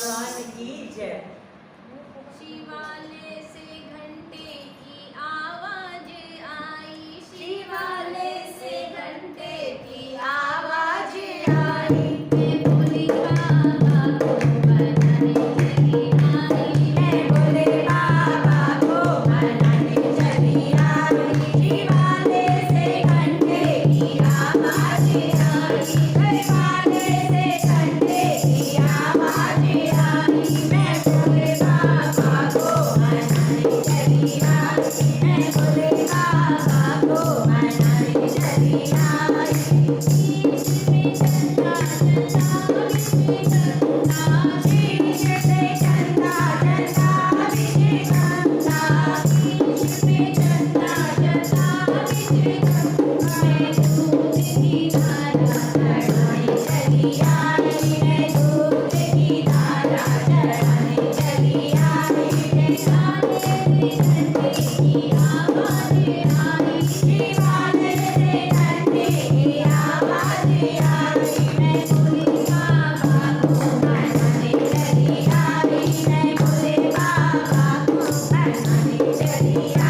भगवान की जय। शिवालय से घंटे की आवाज आई, शिवालय से घंटे की आवाज आई। मैं भोले बाबा को मनाने चली आई, मैं भोले बाबा को मनाने चली आई। शिवालय से घंटे की आवाज आई। शिवालय से घंटे की आवाज आई। मैं भोले बाबा को मनाने चली आई। मैं भोले बाबा को मनाने चली आई। शीश में चंदा चंदा विजय करना, शीश से चंदा चंदा विजय करना। शीश में चंदा चंदा विजय करना, मैं दूध की धारा चढ़ाने चली आई। मैं दूध की धारा चढ़ाने चली आई। शिवालय से घंटे की आवाज आई, शिवालय से घंटे की आवाज आई। मैं भोले बाबा को मनाने चली आई। मैं भोले बाबा को मनाने चली